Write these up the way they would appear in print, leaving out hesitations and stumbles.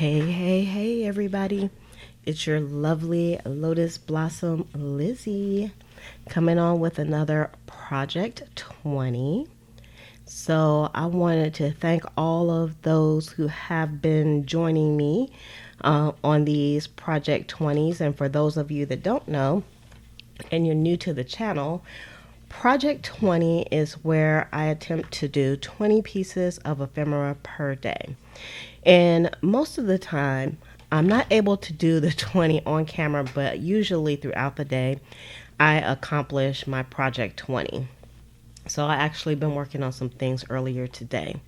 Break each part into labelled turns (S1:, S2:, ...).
S1: Hey, everybody. It's your lovely Lotus Blossom Lizzie coming on with another Project 20. So, I wanted to thank all of those who have been joining me on these Project 20s. And for those of you that don't know and you're new to the channel, Project 20 is where I attempt to do 20 pieces of ephemera per day. And most of the time, I'm not able to do the 20 on camera, but usually throughout the day, I accomplish my Project 20. So I actually been working on some things earlier today.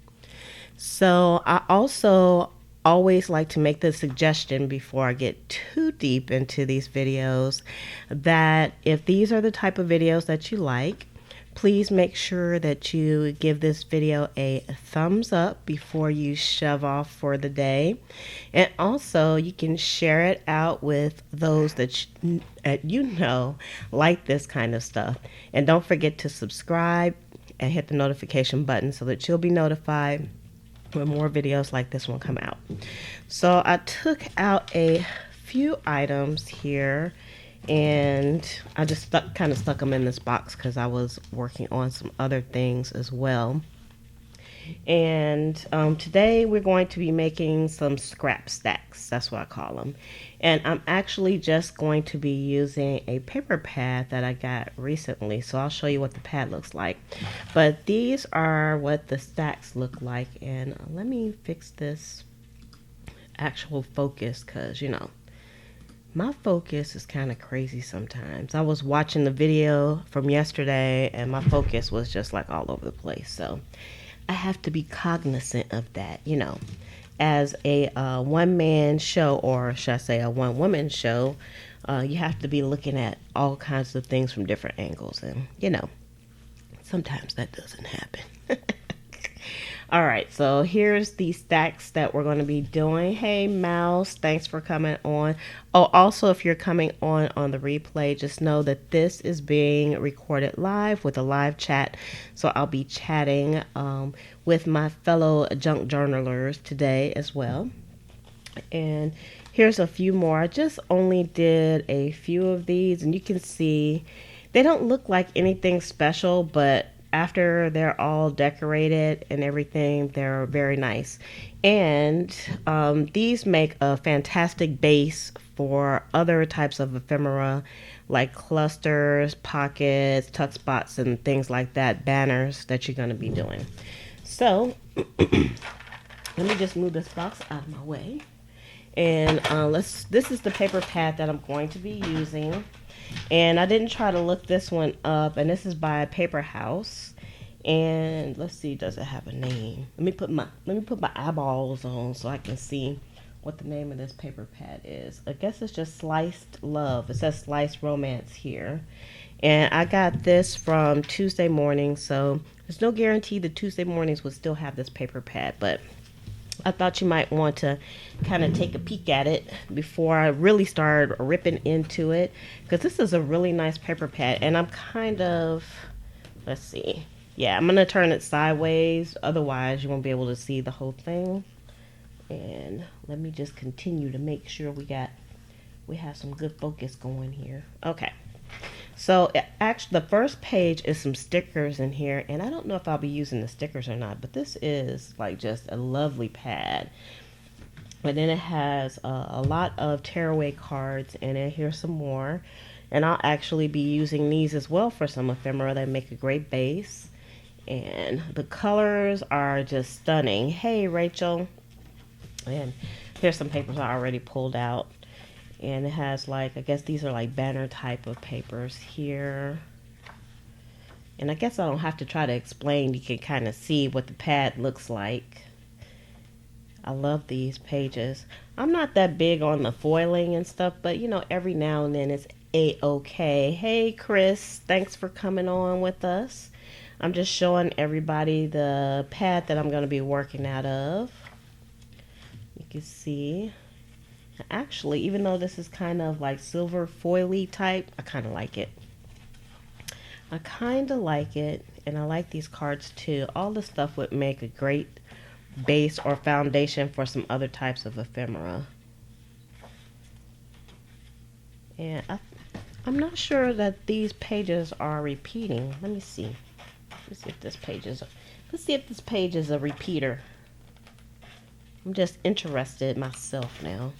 S1: So I also always like to make the suggestion before I get too deep into these videos that if these are the type of videos that you like, please make sure that you give this video a thumbs up before you shove off for the day. And also you can share it out with those that you know like this kind of stuff. And don't forget to subscribe and hit the notification button so that you'll be notified when more videos like this one come out. So I took out a few items here and I just kind of stuck them in this box because I was working on some other things as well. And today we're going to be making some scrap stacks. That's what I call them. And I'm actually just going to be using a paper pad that I got recently. So I'll show you what the pad looks like. But these are what the stacks look like. And let me fix this actual focus because, you know, my focus is kind of crazy sometimes. I was watching the video from yesterday and my focus was just like all over the place. So I have to be cognizant of that, you know. As a one-man show, or should I say a one-woman show, you have to be looking at all kinds of things from different angles. And, you know, sometimes that doesn't happen. All right, so here's the stacks that we're going to be doing. Hey, Mouse, thanks for coming on. Oh, also, if you're coming on the replay, just know that this is being recorded live with a live chat. So I'll be chatting with my fellow junk journalers today as well. And here's a few more. I just only did a few of these, and you can see they don't look like anything special, but after they're all decorated and everything, they're very nice. And these make a fantastic base for other types of ephemera, like clusters, pockets, tuck spots, and things like that, banners that you're going to be doing. So let me just move this box out of my way. And this is the paper pad that I'm going to be using. And I didn't try to look this one up, and this is by Paper House. And let's see, does it have a name? Let me put my eyeballs on so I can see what the name of this paper pad is. I guess it's just Sliced Love. It says Sliced Romance here. And I got this from Tuesday Morning, so there's no guarantee that Tuesday Mornings would still have this paper pad, but I thought you might want to kind of take a peek at it before I really start ripping into it, because this is a really nice paper pad. And I'm kind of, let's see, yeah, I'm going to turn it sideways, otherwise you won't be able to see the whole thing. And let me just continue to make sure we have some good focus going here. Okay. So actually the first page is some stickers in here, and I don't know if I'll be using the stickers or not, but this is like just a lovely pad. And then it has a lot of tearaway cards in it. Here's some more, and I'll actually be using these as well for some ephemera that make a great base. And the colors are just stunning. Hey, Rachel. And here's some papers I already pulled out. And it has like, I guess these are like banner type of papers here. And I guess I don't have to try to explain. You can kind of see what the pad looks like. I love these pages. I'm not that big on the foiling and stuff, but you know, every now and then it's a-okay. Hey, Chris, thanks for coming on with us. I'm just showing everybody the pad that I'm going to be working out of. You can see. Actually, even though this is kind of like silver foily type, I kind of like it. And I like these cards too. All the stuff would make a great base or foundation for some other types of ephemera. And I'm not sure that these pages are repeating. Let me see. Let's see if this page is a repeater. I'm just interested myself now.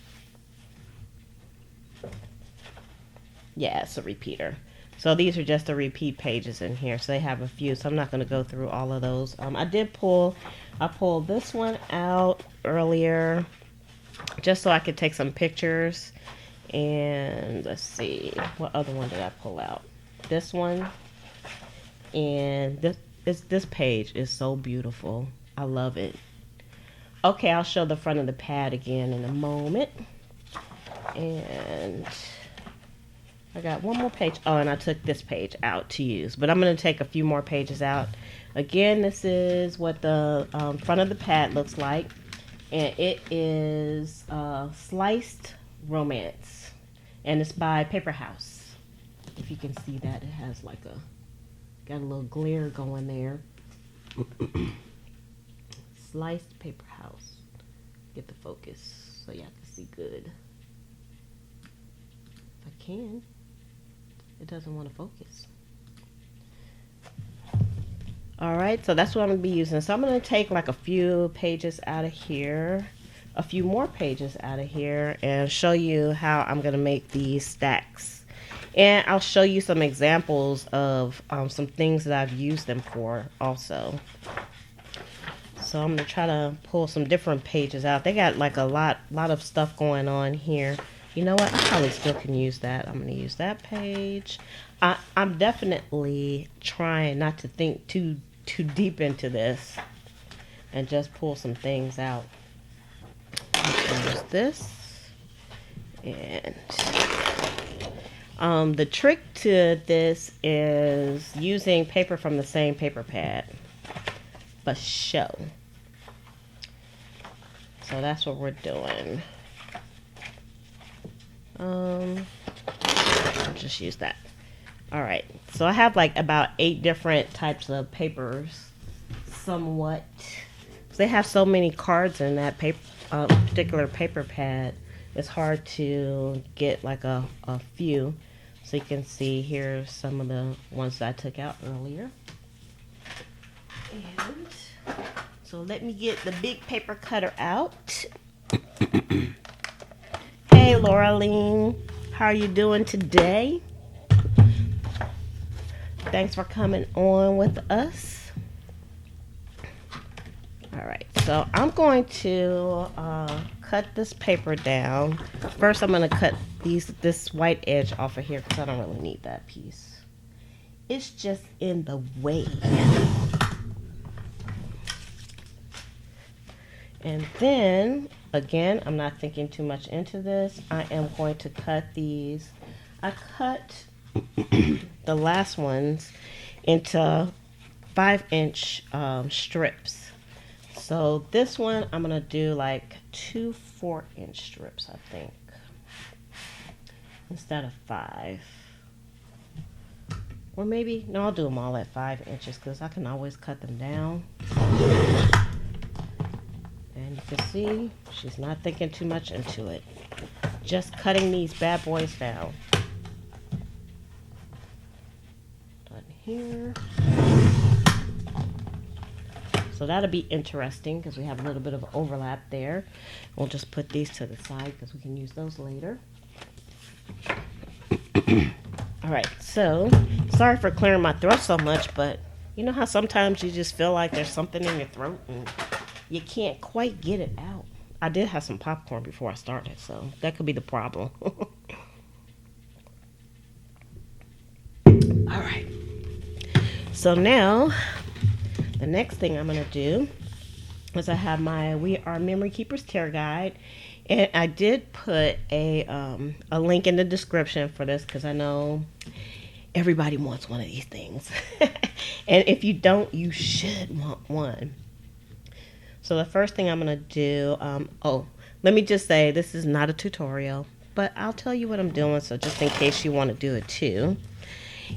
S1: Yeah, it's a repeater. So these are just the repeat pages in here. So they have a few. So I'm not going to go through all of those. I pulled this one out earlier just so I could take some pictures. And let's see, what other one did I pull out? This one. And this page is so beautiful. I love it. Okay, I'll show the front of the pad again in a moment. And I got one more page. Oh, and I took this page out to use. But I'm going to take a few more pages out. Again, this is what the front of the pad looks like. And it is Sliced Romance. And it's by Paper House. If you can see that, it has like got a little glare going there. Sliced Paper House. Get the focus so y'all can see good. If I can. It doesn't want to focus. Alright, so that's what I'm going to be using. So I'm going to take like a few pages out of here. A few more pages out of here. And show you how I'm going to make these stacks. And I'll show you some examples of some things that I've used them for also. So I'm going to try to pull some different pages out. They got like a lot of stuff going on here. You know what? I probably still can use that. I'm going to use that page. I'm definitely trying not to think too deep into this. And just pull some things out. Use this. And the trick to this is using paper from the same paper pad. But show. So that's what we're doing. I'll just use that. Alright, so I have like about 8 different types of papers. Somewhat. They have so many cards in that paper, particular paper pad. It's hard to get like a few. So you can see here some of the ones that I took out earlier. And so let me get the big paper cutter out. Hey, Laureline, how are you doing today? Thanks for coming on with us. All right, so I'm going to cut this paper down. First, I'm going to cut this white edge off of here because I don't really need that piece. It's just in the way. And then, again, I'm not thinking too much into this. I am going to cut these. I cut the last ones into 5-inch strips. So this one, I'm going to do like 2 4-inch strips, I think, instead of 5. Or maybe, no, I'll do them all at 5 inches because I can always cut them down. And you can see she's not thinking too much into it. Just cutting these bad boys down. Done here. So that'll be interesting because we have a little bit of overlap there. We'll just put these to the side because we can use those later. Alright, so sorry for clearing my throat so much, but you know how sometimes you just feel like there's something in your throat and you can't quite get it out. I did have some popcorn before I started, so that could be the problem. Alright. So now, the next thing I'm going to do is I have my We Are Memory Keepers Care Guide. And I did put a link in the description for this because I know everybody wants one of these things. And if you don't, you should want one. So the first thing I'm going to do, let me just say this is not a tutorial, but I'll tell you what I'm doing. So just in case you want to do it too,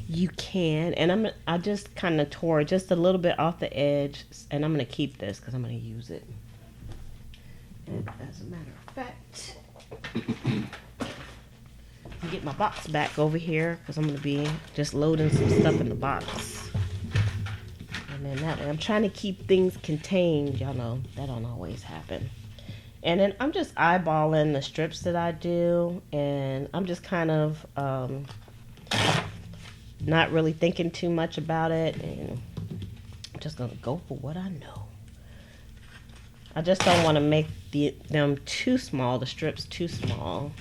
S1: you can. And I just kind of tore just a little bit off the edge, and I'm going to keep this because I'm going to use it. And as a matter of fact, I'll get my box back over here because I'm going to be just loading some stuff in the box. And then that way, I'm trying to keep things contained. Y'all know that don't always happen. And then I'm just eyeballing the strips that I do, and I'm just kind of not really thinking too much about it, and I'm just gonna go for what I know. I just don't want to make them too small, the strips too small.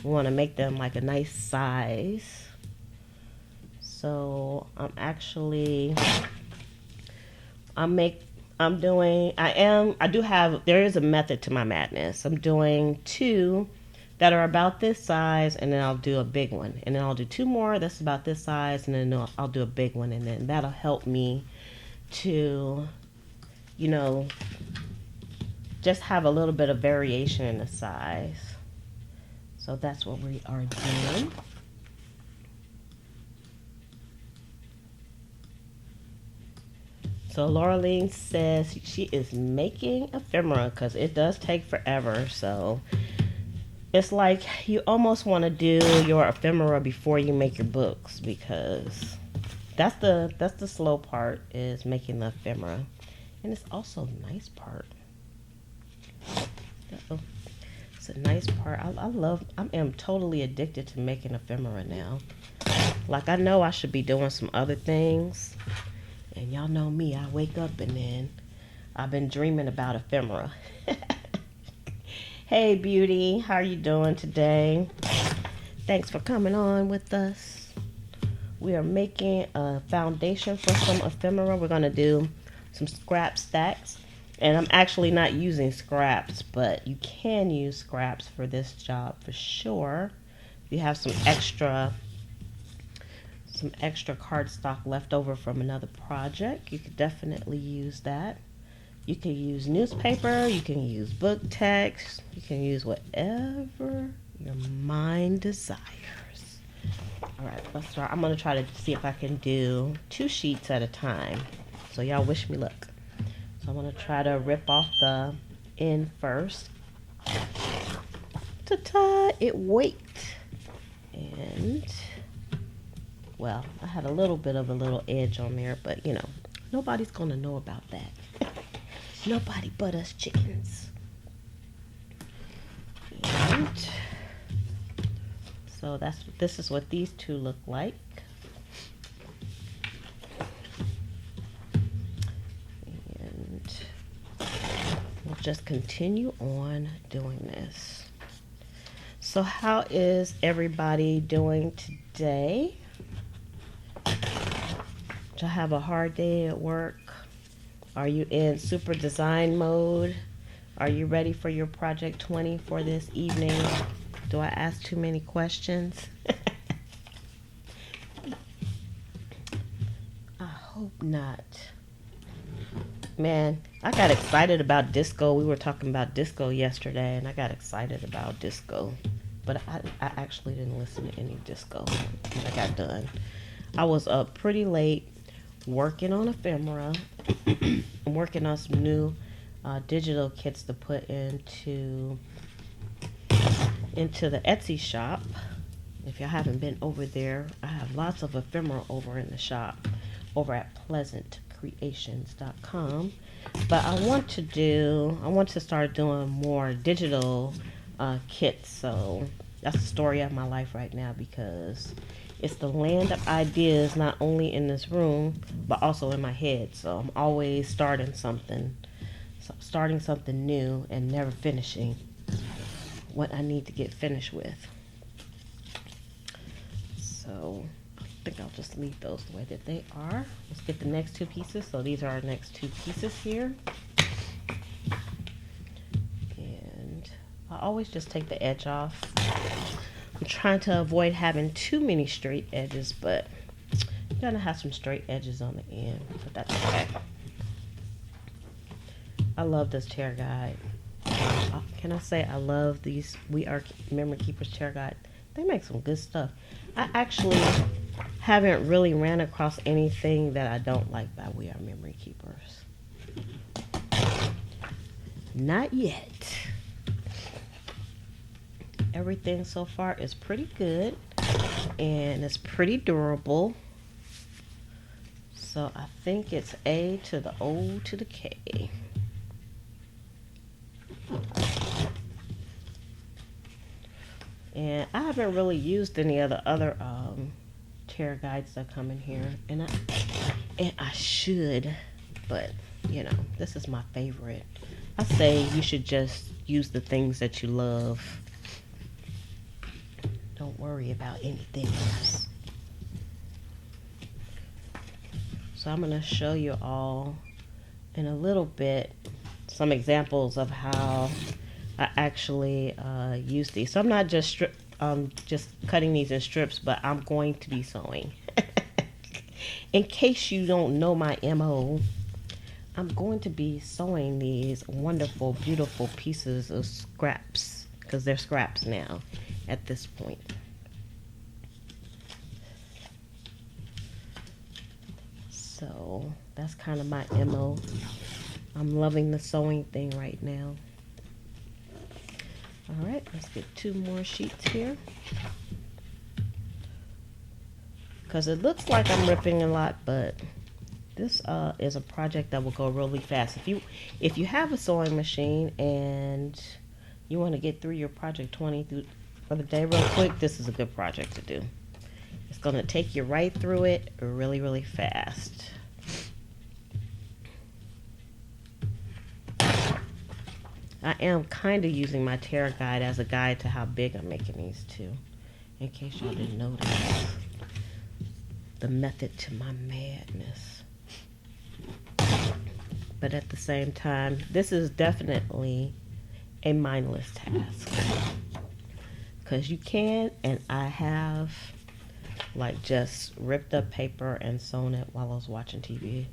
S1: We want to make them like a nice size. So there is a method to my madness. I'm doing 2 that are about this size, and then I'll do a big one. And then I'll do 2 more that's about this size, and then I'll do a big one. And then that'll help me to, just have a little bit of variation in the size. So that's what we are doing. So Laureline says she is making ephemera because it does take forever. So it's like you almost want to do your ephemera before you make your books, because that's the slow part, is making the ephemera. And it's also a nice part. It's a nice part. I am totally addicted to making ephemera now. Like, I know I should be doing some other things. And y'all know me, I wake up and then I've been dreaming about ephemera. Hey beauty, how are you doing today? Thanks for coming on with us. We are making a foundation for some ephemera. We're going to do some scrap stacks. And I'm actually not using scraps, but you can use scraps for this job for sure. If you have some extra cardstock left over from another project, you could definitely use that. You can use newspaper, you can use book text, you can use whatever your mind desires. All right, let's start. I'm going to try to see if I can do 2 sheets at a time. So y'all wish me luck. So I'm going to try to rip off the end first. Ta-ta! It worked. And, well, I had a little bit of a little edge on there, but, nobody's going to know about that. Nobody but us chickens. And so this is what these 2 look like. We'll just continue on doing this. So how is everybody doing today? Did you have a hard day at work? Are you in super design mode? Are you ready for your project 20 for this evening? Do I ask too many questions? I hope not. Man, I got excited about disco. We were talking about disco yesterday, and I got excited about disco. But I actually didn't listen to any disco when I got done. I was up pretty late working on ephemera. I'm working on some new digital kits to put into the Etsy shop. If y'all haven't been over there, I have lots of ephemera over in the shop, over at pleasantcreations.com. But I want to start doing more digital kits. So that's the story of my life right now, because it's the land of ideas, not only in this room, but also in my head. So I'm always starting something new and never finishing what I need to get finished with. So I think I'll just leave those the way that they are. Let's get the next 2 pieces. So these are our next 2 pieces here. And I always just take the edge off. I'm trying to avoid having too many straight edges, but you're gonna have some straight edges on the end, but that's okay. I love this tear guide. Can I say I love these We Are Memory Keepers tear guide? They make some good stuff. I actually haven't really ran across anything that I don't like by We Are Memory Keepers. Not yet. Everything so far is pretty good and it's pretty durable. So I think it's A to the O to the K. And I haven't really used any of the other tear guides that come in here, and I should, but you know, this is my favorite. I say you should just use the things that you love. Don't worry about anything else. So I'm going to show you all in a little bit some examples of how I actually use these. So I'm not just cutting these in strips, but I'm going to be sewing. In case you don't know my MO, I'm going to be sewing these wonderful, beautiful pieces of scraps, because they're scraps now at this point. So that's kind of my MO. I'm loving the sewing thing right now. All right, let's get 2 more sheets here. Because it looks like I'm ripping a lot, but this is a project that will go really fast. If you have a sewing machine and you want to get through your project 20 for the day real quick, this is a good project to do. It's going to take you right through it really, really fast. I am kind of using my tear guide as a guide to how big I'm making these too, in case y'all didn't notice. The method to my madness. But at the same time, this is definitely a mindless task. Because you can, and I have, like, just ripped up paper and sewn it while I was watching TV.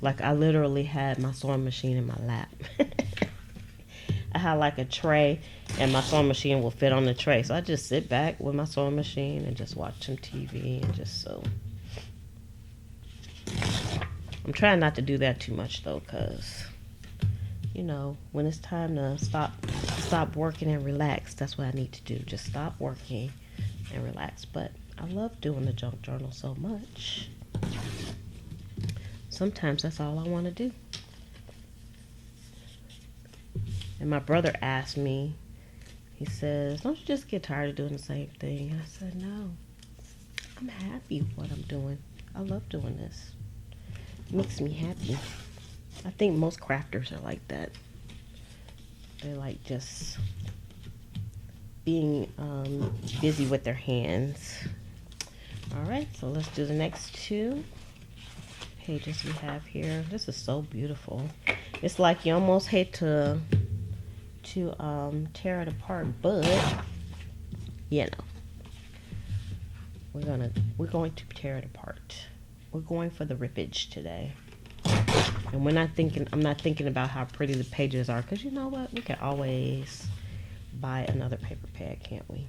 S1: Like, I literally had my sewing machine in my lap. I had like a tray, and my sewing machine will fit on the tray. So I just sit back with my sewing machine and just watch some TV and just sew. I'm trying not to do that too much though, because, you know, when it's time to stop working and relax, that's what I need to do. Just stop working and relax. But I love doing the junk journal so much. Sometimes that's all I want to do. And my brother asked me, he says, don't you just get tired of doing the same thing? And I said, no, I'm happy with what I'm doing. I love doing this. It makes me happy. I think most crafters are like that. They like just being busy with their hands. All right, so let's do the next 2 pages we have here. This is so beautiful. It's like you almost hate to tear it apart, but you know, we're going to tear it apart. We're going for the rippage today. And I'm not thinking about how pretty the pages are, because you know what, we can always buy another paper pad, can't we?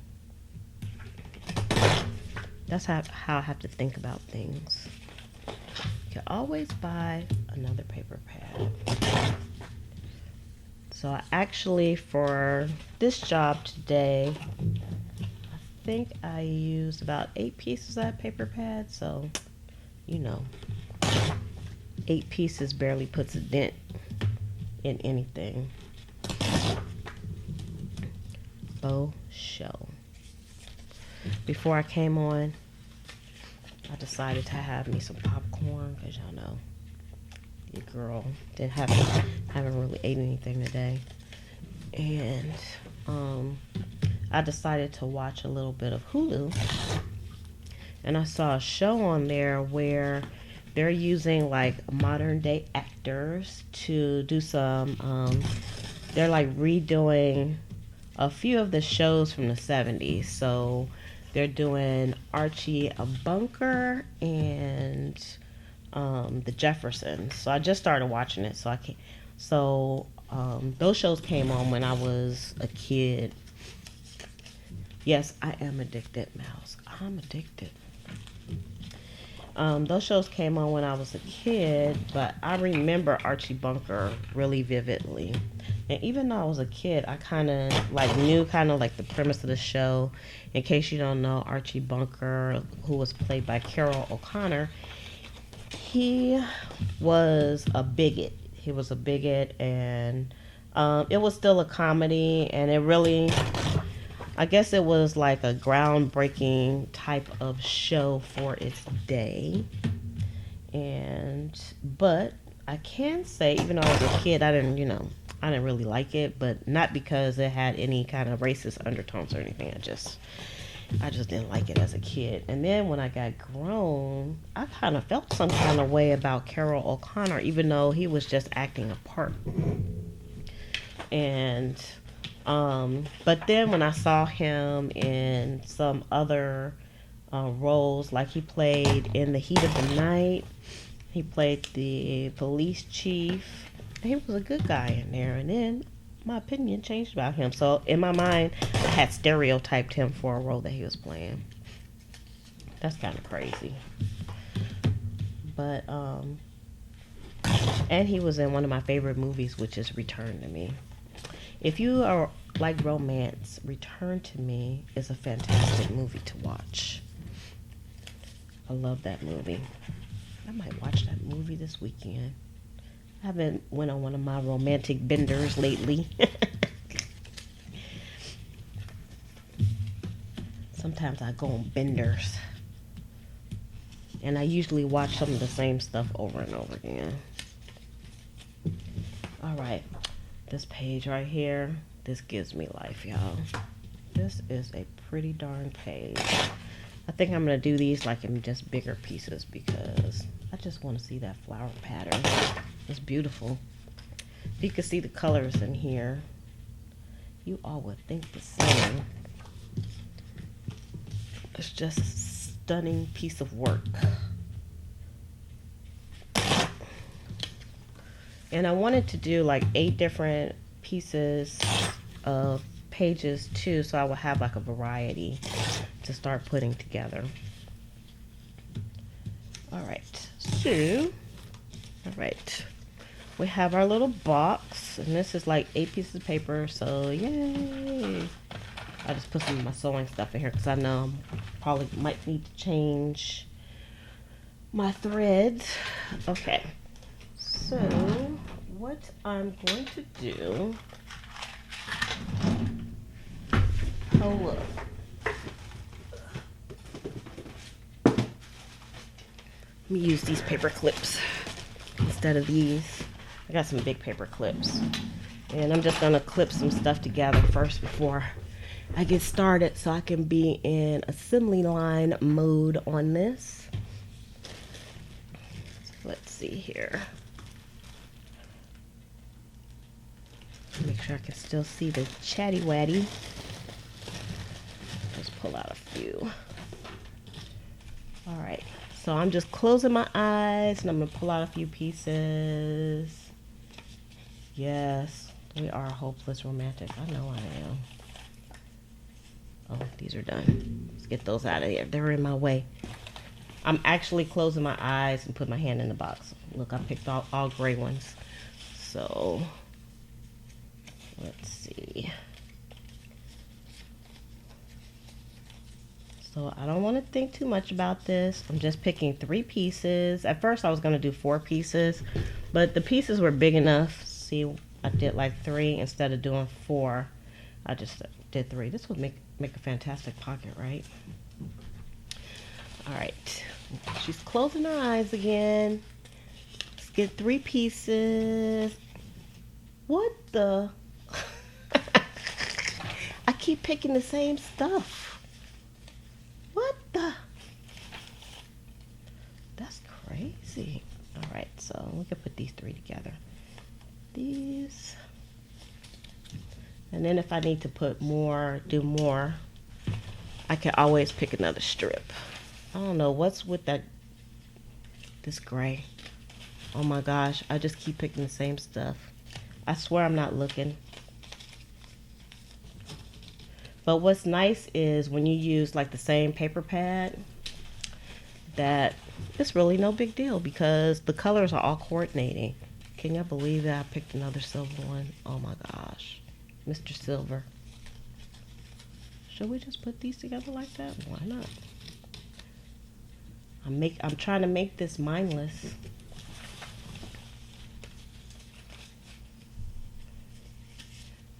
S1: That's how I have to think about things. You can always buy another paper pad. So I actually, for this job today, I think I used about 8 pieces of that paper pad. So, you know, 8 pieces barely puts a dent in anything. Faux show. Before I came on, I decided to have me some popcorn, because y'all know your girl haven't really ate anything today. And I decided to watch a little bit of Hulu, and I saw a show on there where they're using like modern day actors to do some they're like redoing a few of the shows from the 70s. So they're doing Archie a Bunker and the Jeffersons. So I just started watching it, so I can't. So those shows came on when I was a kid. Yes, I am addicted, Mouse. I'm addicted. Those shows came on when I was a kid, but I remember Archie Bunker really vividly. And even though I was a kid, I kind of like knew kind of like the premise of the show. In case you don't know, Archie Bunker, who was played by Carol O'Connor, he was a bigot. He was a bigot, and it was still a comedy, and it really, I guess it was like a groundbreaking type of show for its day. But I can say, even though I was a kid, I didn't really like it, but not because it had any kind of racist undertones or anything. I just didn't like it as a kid. And then when I got grown, I kind of felt some kind of way about Carol O'Connor, even though he was just acting a part. And but then when I saw him in some other roles, like he played in The Heat of the Night, he played the police chief. He was a good guy in there, and then my opinion changed about him. So in my mind, I had stereotyped him for a role that he was playing. That's kind of crazy. But and he was in one of my favorite movies, which is Return to Me. If you are like romance, Return to Me is a fantastic movie to watch. I love that movie. I might watch that movie this weekend. I haven't went on one of my romantic benders lately. Sometimes I go on benders. And I usually watch some of the same stuff over and over again. Alright. This page right here, this gives me life, y'all. This is a pretty darn page. I think I'm going to do these like in just bigger pieces because I just want to see that flower pattern. It's beautiful. If you can see the colors in here, you all would think the same. It's just a stunning piece of work. And I wanted to do like 8 different pieces of pages too, so I would have like a variety to start putting together. Alright, so, alright, we have our little box, and this is like 8 pieces of paper, so yay! I just put some of my sewing stuff in here because I know I probably might need to change my threads. Okay, so what I'm going to do, oh look, let me use these paper clips instead of these. I got some big paper clips, and I'm just gonna clip some stuff together first before I get started so I can be in assembly line mode on this. Let's see here. Make sure I can still see the chatty watty. Let's pull out a few. Alright, so I'm just closing my eyes and I'm going to pull out a few pieces. Yes, we are hopeless romantic. I know I am. Oh, these are done. Let's get those out of here. They're in my way. I'm actually closing my eyes and put my hand in the box. Look, I picked all gray ones. So, let's see. So I don't want to think too much about this. I'm just picking 3 pieces. At first I was going to do 4 pieces, but the pieces were big enough. See, I did like 3 instead of doing 4. I just did 3. This would make a fantastic pocket, right? All right. She's closing her eyes again. Let's get 3 pieces. What the? I keep picking the same stuff. What the? That's crazy. All right, so we can put these 3 together. These. And then if I need to put more, do more, I can always pick another strip. I don't know what's with this gray. Oh my gosh, I just keep picking the same stuff. I swear I'm not looking. But what's nice is when you use like the same paper pad, that it's really no big deal because the colors are all coordinating. Can you believe that I picked another silver one? Oh my gosh. Mr. Silver. Should we just put these together like that? Why not? I'm trying to make this mindless.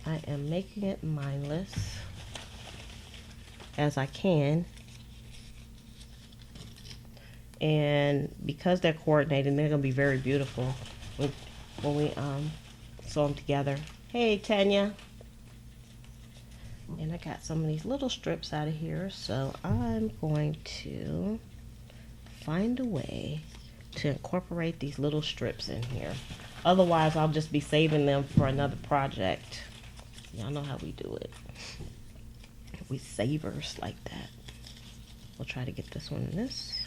S1: I am making it mindless as I can. And because they're coordinated, they're gonna be very beautiful when we sew them together. Hey Tanya. And I got some of these little strips out of here, so I'm going to find a way to incorporate these little strips in here. Otherwise, I'll just be saving them for another project. Y'all know how we do it. We savers like that. We'll try to get this one in this.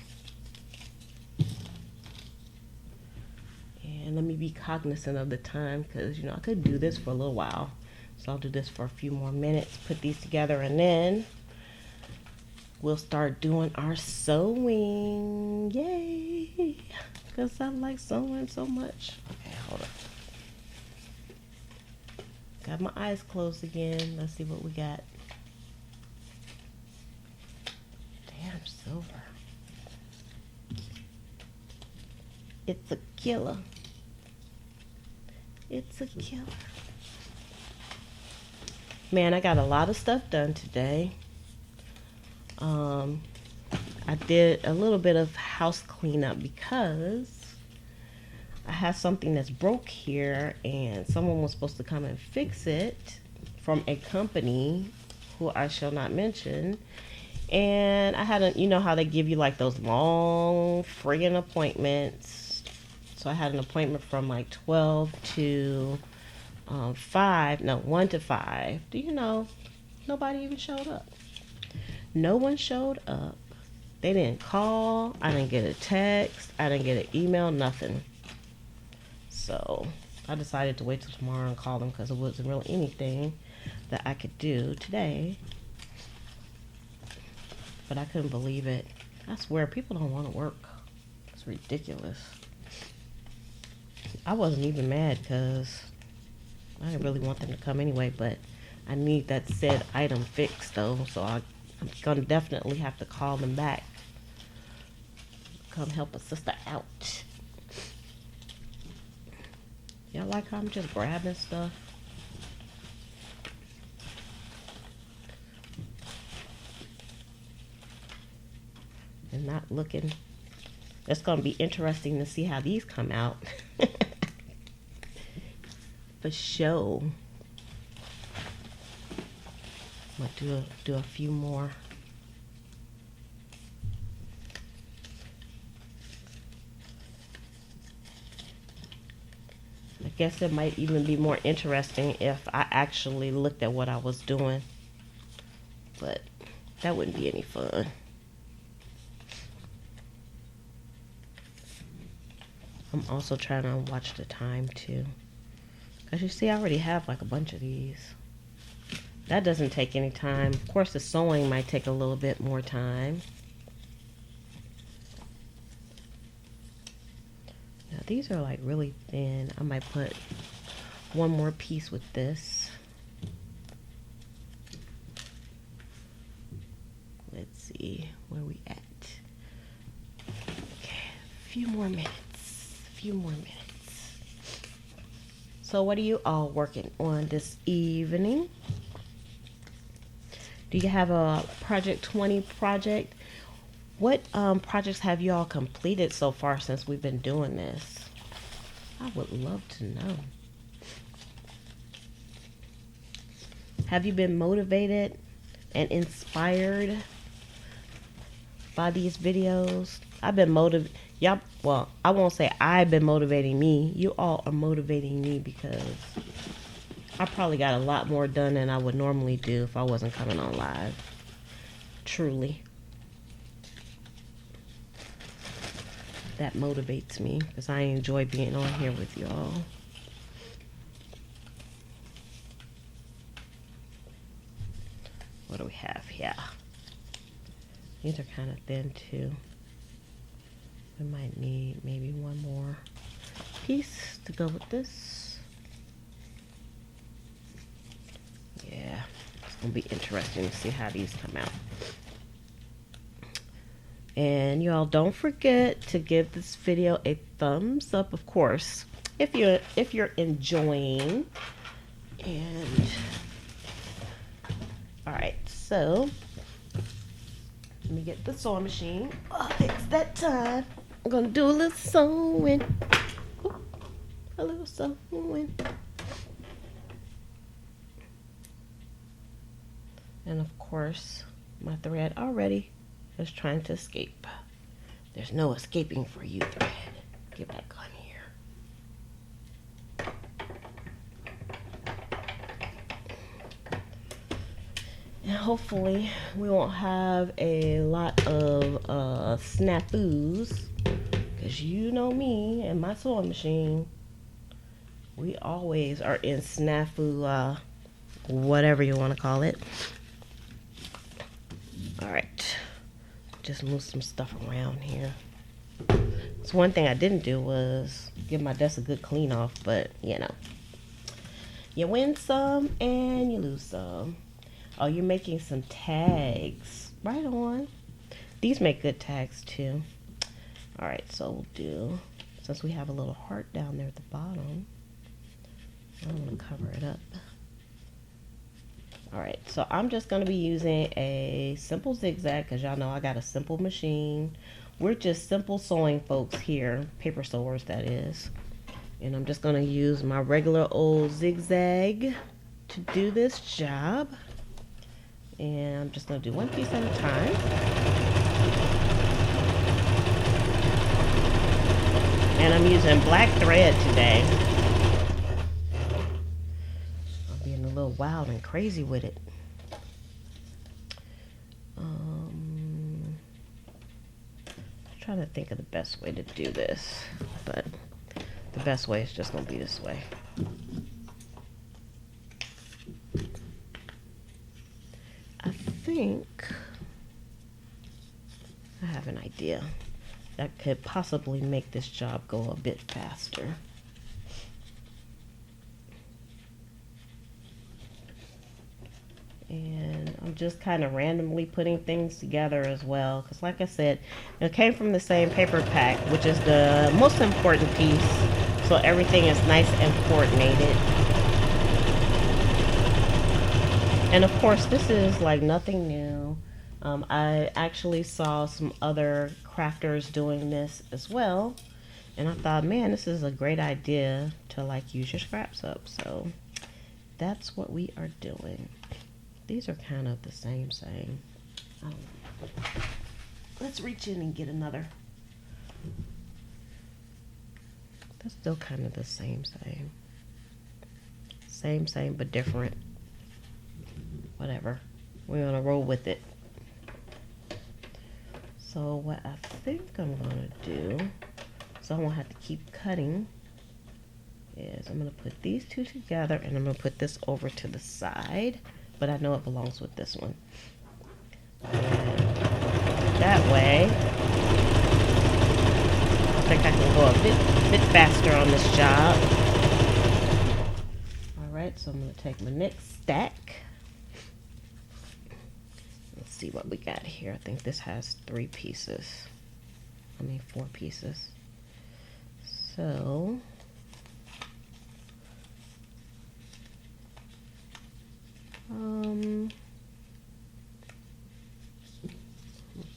S1: And let me be cognizant of the time because, you know, I could do this for a little while. So I'll do this for a few more minutes, put these together, and then we'll start doing our sewing. Yay! Because I like sewing so much. Okay, hold up. Got my eyes closed again. Let's see what we got. Damn, silver. It's a killer. It's a killer. Man, I got a lot of stuff done today. I did a little bit of house cleanup because I have something that's broke here and someone was supposed to come and fix it from a company who I shall not mention. And I had you know how they give you like those long friggin' appointments. So I had an appointment from like 12 to 1 to 5. Do you know, nobody even showed up. No one showed up. They didn't call. I didn't get a text. I didn't get an email, nothing. So I decided to wait till tomorrow and call them because it wasn't really anything that I could do today. But I couldn't believe it. I swear, people don't want to work. It's ridiculous. I wasn't even mad because I didn't really want them to come anyway, but I need that said item fixed though, so I'm gonna definitely have to call them back. Come help a sister out. Y'all like how I'm just grabbing stuff? And not looking. It's gonna be interesting to see how these come out. For sure. I'm gonna do a few more. I guess it might even be more interesting if I actually looked at what I was doing. But that wouldn't be any fun. I'm also trying to watch the time too. Because you see, I already have like a bunch of these. That doesn't take any time. Of course, the sewing might take a little bit more time. Now, these are like really thin. I might put one more piece with this. Let's see, where we at? Okay, a few more minutes. So what are you all working on this evening? Do you have a Project 20 project? What projects have you all completed so far since we've been doing this? I would love to know. Have you been motivated and inspired by these videos? I've been motivated. Y'all, well, I won't say I've been motivating me. You all are motivating me because I probably got a lot more done than I would normally do if I wasn't coming on live. Truly. That motivates me because I enjoy being on here with y'all. What do we have here? These are kind of thin too. I might need maybe one more piece to go with this. Yeah, it's gonna be interesting to see how these come out. And y'all don't forget to give this video a thumbs up, of course, if you're enjoying. And all right, so let me get the sewing machine. Oh, it's that time. I'm gonna do a little sewing. Ooh, a little sewing. And of course, my thread already is trying to escape. There's no escaping for you, thread. Get back on here. And hopefully we won't have a lot of snafus, because you know me and my sewing machine, we always are in snafu, whatever you want to call it. All right, just move some stuff around here. So one thing I didn't do was give my desk a good clean off, but you know, you win some and you lose some. Oh, you're making some tags. Right on. These make good tags too. All right, so we'll do, since we have a little heart down there at the bottom, I'm gonna cover it up. All right, so I'm just gonna be using a simple zigzag, because y'all know I got a simple machine. We're just simple sewing folks here, paper sewers that is. And I'm just gonna use my regular old zigzag to do this job. And I'm just gonna do one piece at a time. And I'm using black thread today. I'm being a little wild and crazy with it. Trying to think of the best way to do this, but the best way is just gonna be this way. I think I have an idea that could possibly make this job go a bit faster. And I'm just kind of randomly putting things together as well, because like I said, it came from the same paper pack, which is the most important piece, so everything is nice and coordinated. And of course, this is like nothing new. I actually saw some other crafters doing this as well, and I thought, man, this is a great idea to like use your scraps up. So that's what we are doing. These are kind of the same. Let's reach in and get another. That's still kind of the same. Same, but different. Whatever. We're gonna roll with it. So what I think I'm gonna do, so I won't have to keep cutting, is I'm gonna put these two together and I'm gonna put this over to the side. But I know it belongs with this one. And that way, I think I can go a bit faster on this job. All right, so I'm gonna take my next stack. Let's see what we got here. I think this has 4 pieces. So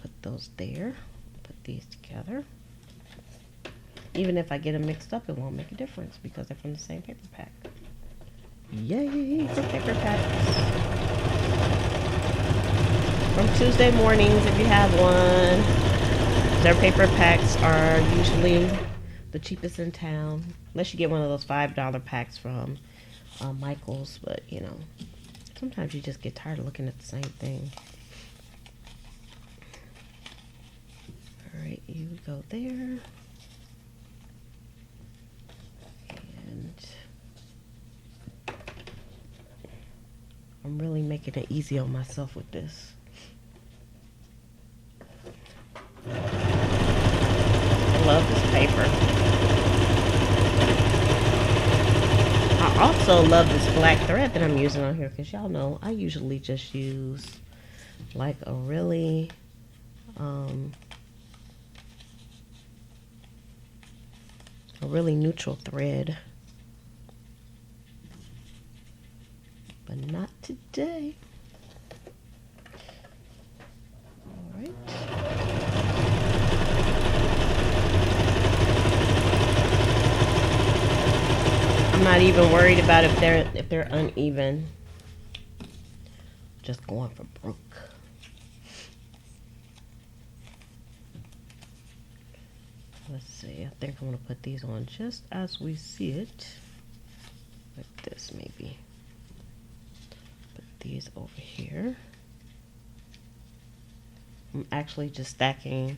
S1: put those there, put these together. Even if I get them mixed up, it won't make a difference because they're from the same paper pack. Yay for paper packs. From Tuesday mornings, if you have one. Their paper packs are usually the cheapest in town, unless you get one of those $5 packs from Michael's, but you know, sometimes you just get tired of looking at the same thing. Alright, you go there. And I'm really making it easy on myself with this. And love this paper. I also love this black thread that I'm using on here, because y'all know I usually just use like a really neutral thread, but not today. All right. I'm not even worried about if they're uneven. Just going for broke. Let's see. I think I'm gonna put these on just as we see it, like this maybe. Put these over here. I'm actually just stacking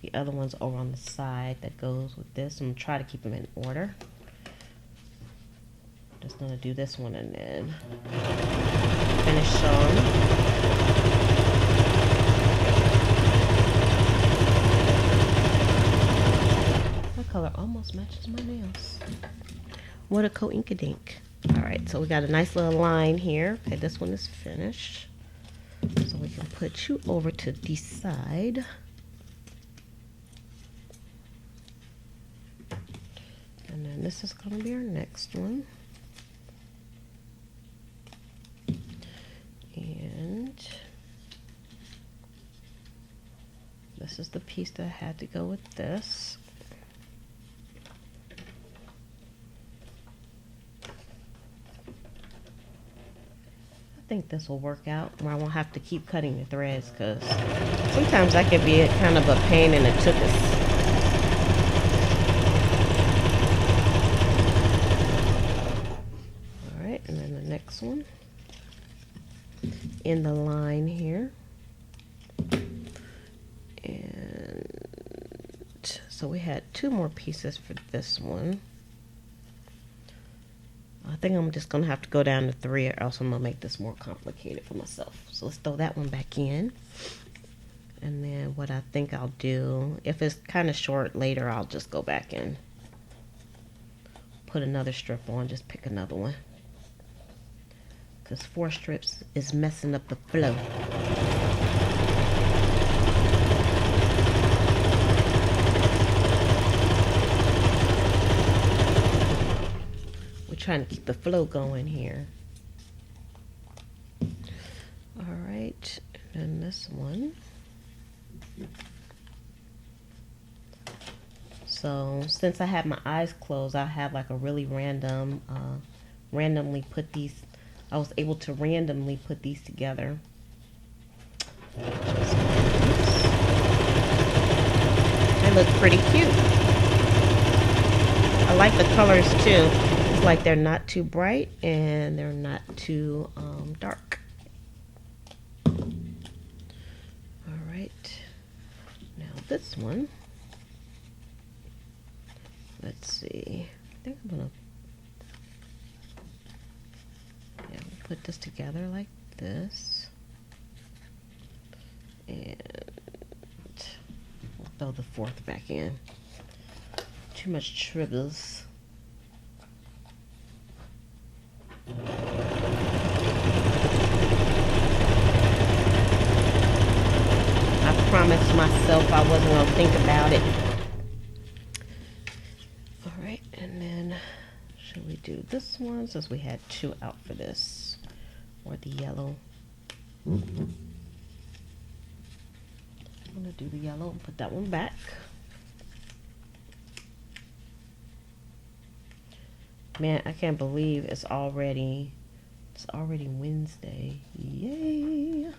S1: the other ones over on the side that goes with this. I'm gonna try to keep them in order. Just gonna do this one and then finish on. That color almost matches my nails. What a co-inkadink. Alright, so we got a nice little line here. Okay, this one is finished. So we can put you over to the side. And then this is gonna be our next one. And this is the piece that had to go with this. I think this will work out where I won't have to keep cutting the threads, because sometimes that can be kind of a pain in the tuchus. Alright, and then the next one in the line here. And so we had 2 more pieces for this one. I think I'm just gonna have to go down to 3, or else I'm gonna make this more complicated for myself. So let's throw that one back in. And then what I think I'll do, if it's kind of short later, I'll just go back and put another strip on, just pick another one. Because 4 strips is messing up the flow. Trying to keep the flow going here. All right, and then this one. So since I have my eyes closed, I have like a really random, randomly put these. I was able to randomly put these together. They look pretty cute. I like the colors too. Like they're not too bright and they're not too dark. All right, now this one, let's see, I think I'm gonna put this together like this, and we'll throw the 4th back in. Too much tribbles. I promised myself I wasn't going to think about it. Alright, and then should we do this one since we had 2 out for this? Or the yellow? I'm going to do the yellow and put that one back. Man, I can't believe it's already Wednesday. Yay!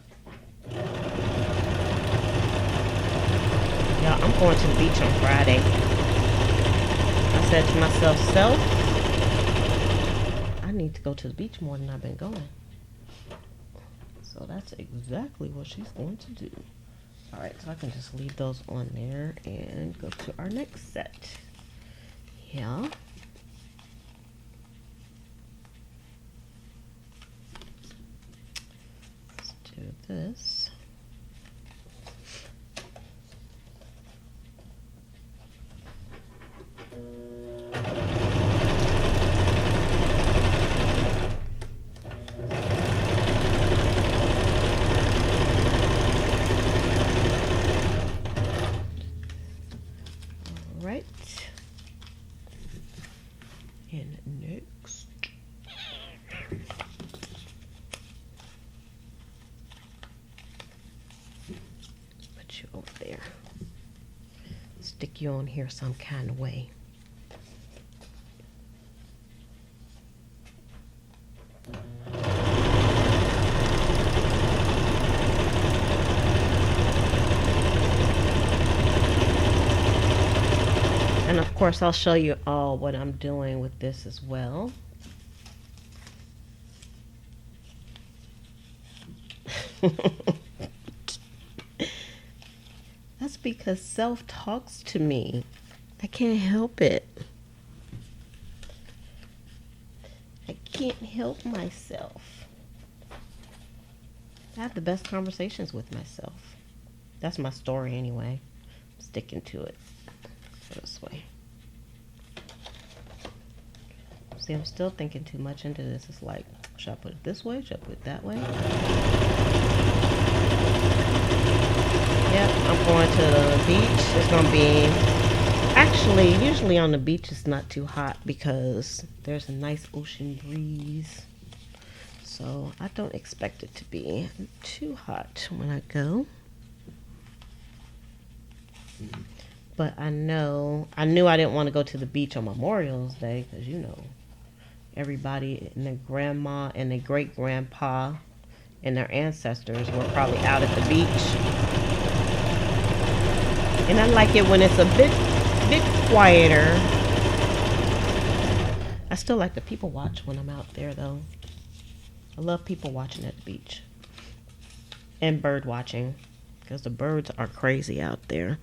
S1: Y'all, I'm going to the beach on Friday. I said to myself, I need to go to the beach more than I've been going. So that's exactly what she's going to do. Alright, so I can just leave those on there and go to our next set. Yeah. Do this. stick you on here some kind of way. And of course, I'll show you all what I'm doing with this as well. That's because self talks to me. I can't help it. I can't help myself. I have the best conversations with myself. That's my story anyway. I'm sticking to it. This way. See, I'm still thinking too much into this. It's like, should I put it this way? Should I put it that way? Yep, I'm going to the beach. It's going to be, actually, usually on the beach it's not too hot because there's a nice ocean breeze. So I don't expect it to be too hot when I go. But I knew I didn't want to go to the beach on Memorial Day because, you know, everybody and their grandma and their great grandpa and their ancestors were probably out at the beach. And I like it when it's a bit quieter. I still like to people watch when I'm out there though. I love people watching at the beach. And bird watching because the birds are crazy out there.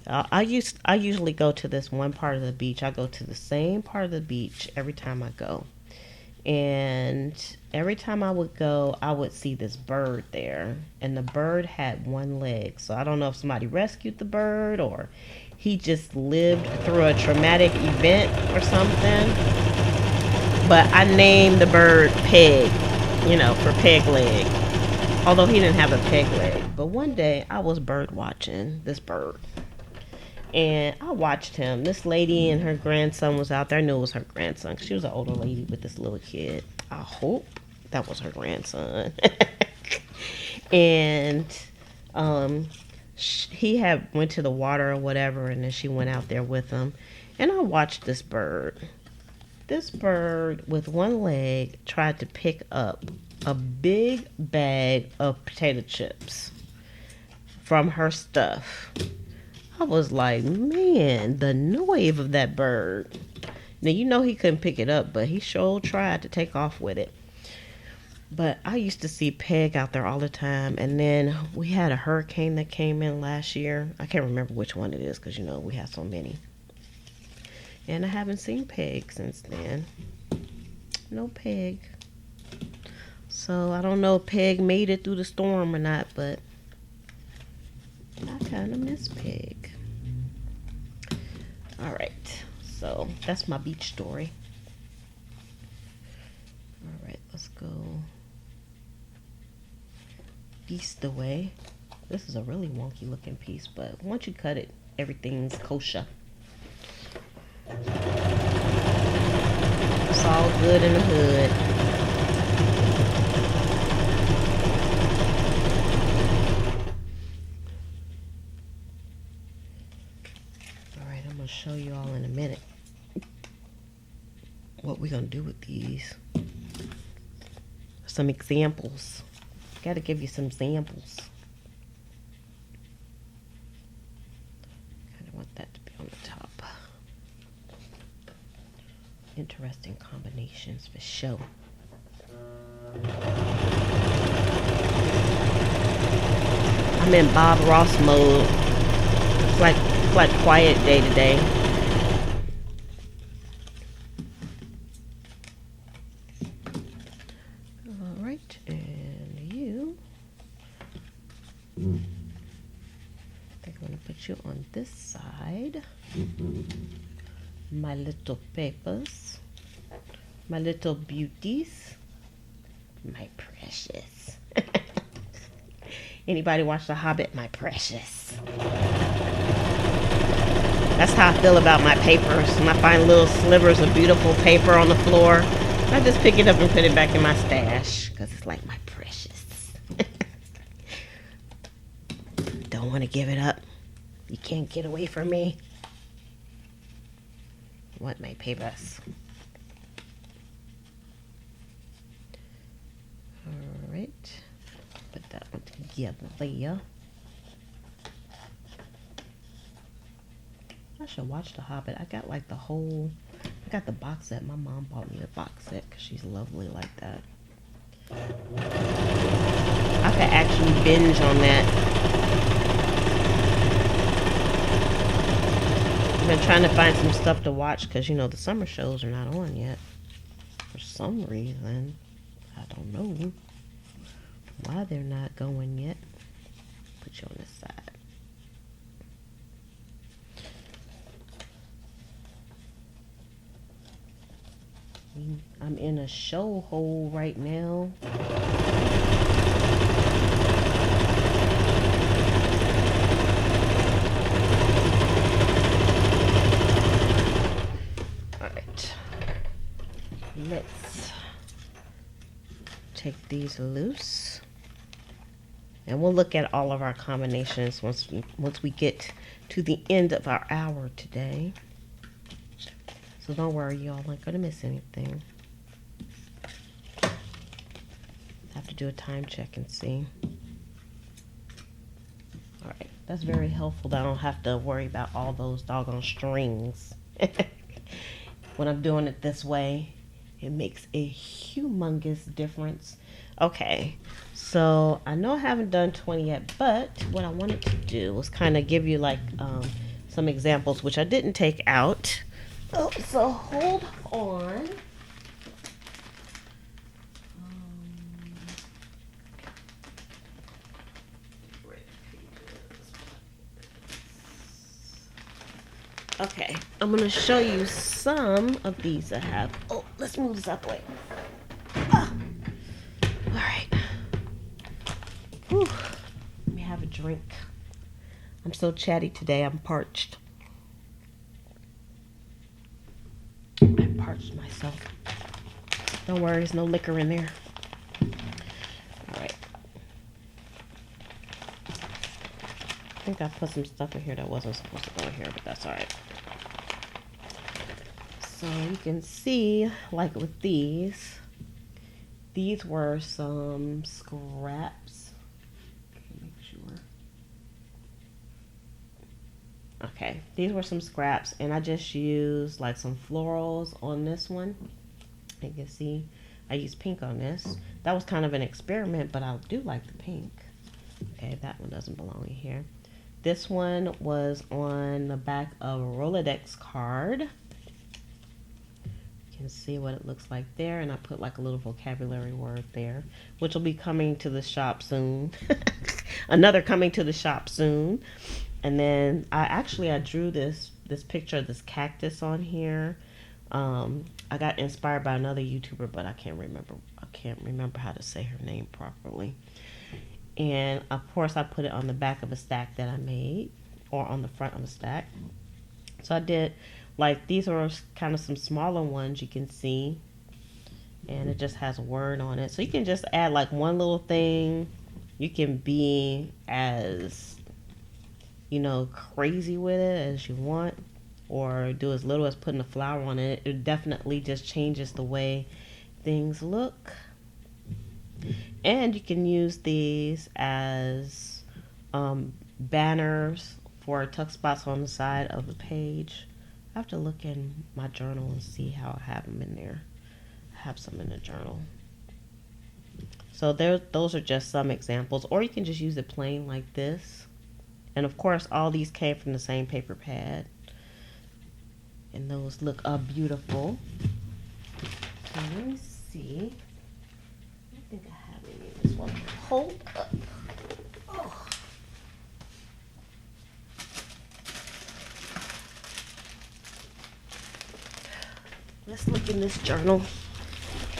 S1: I usually go to this one part of the beach. I go to the same part of the beach every time I go. And every time I would go, I would see this bird there. And the bird had one leg. So I don't know if somebody rescued the bird or he just lived through a traumatic event or something. But I named the bird Peg, you know, for peg leg. Although he didn't have a peg leg. But one day I was bird watching this bird. And I watched him. This lady and her grandson was out there. I knew it was her grandson. She was an older lady with this little kid. I hope that was her grandson. And he had went to the water or whatever, and then she went out there with him. And I watched this bird. This bird with one leg tried to pick up a big bag of potato chips from her stuff. I was like, man, the nerve of that bird. Now, you know he couldn't pick it up, but he sure tried to take off with it. But I used to see Peg out there all the time. And then we had a hurricane that came in last year. I can't remember which one it is because, you know, we have so many. And I haven't seen Peg since then. No Peg. So I don't know if Peg made it through the storm or not, but I kind of miss Peg. All right, so that's my beach story. All right, let's go piece the way. This is a really wonky looking piece, but once you cut it, everything's kosher. It's all good in the hood. Show you all in a minute what we're gonna do with these. Some examples. Gotta give you some examples. Kind of want that to be on the top. Interesting combinations for show. I'm in Bob Ross mode. It's like quiet day today. All right, and you. I think I'm going to put you on this side. My little papers. My little beauties. My precious. Anybody watch The Hobbit? My precious. That's how I feel about my papers. When I find little slivers of beautiful paper on the floor, I just pick it up and put it back in my stash because it's like my precious. Don't want to give it up. You can't get away from me. Want my papers. Alright. Put that one together there. I should watch The Hobbit. I got like I got the box set. My mom bought me a box set because she's lovely like that. I could actually binge on that. I've been trying to find some stuff to watch because, you know, the summer shows are not on yet. For some reason. I don't know why they're not going yet. Put you on this side. I'm in a show hole right now. Alright. Let's take these loose. And we'll look at all of our combinations once we get to the end of our hour today. So don't worry, y'all aren't going to miss anything. I have to do a time check and see. Alright, that's very helpful that I don't have to worry about all those doggone strings. When I'm doing it this way, it makes a humongous difference. Okay, so I know I haven't done 20 yet, but what I wanted to do was kind of give you like some examples, which I didn't take out. Oh, so hold on. Okay, I'm going to show you some of these I have. Oh, let's move this out the way. Ah. All right. Whew. Let me have a drink. I'm so chatty today, I'm parched. I parched myself. Don't worry, there's no liquor in there. Alright. I think I put some stuff in here that wasn't supposed to go in here, but that's alright. So you can see, like with these were some scraps. Make sure. Okay, these were some scraps, and I just used like some florals on this one. You can see I used pink on this. That was kind of an experiment, but I do like the pink. Okay, that one doesn't belong in here. This one was on the back of a Rolodex card. You can see what it looks like there, and I put like a little vocabulary word there, which will be coming to the shop soon. Another coming to the shop soon. And then I drew this picture of this cactus on here. I got inspired by another YouTuber, but I can't remember how to say her name properly. And of course I put it on the back of a stack that I made, or on the front of a stack. So I did, like, these are kind of some smaller ones you can see, and it just has a word on it. So you can just add like one little thing. You can be as, you know, crazy with it as you want, or do as little as putting a flower on it. It definitely just changes the way things look. And you can use these as banners for tuck spots on the side of the page. I have to look in my journal and see how I have them in there. I have some in the journal. So those are just some examples, or you can just use it plain like this. And of course, all these came from the same paper pad, and those look beautiful. So let me see. I think I have any in this one. Hold up. Oh. Let's look in this journal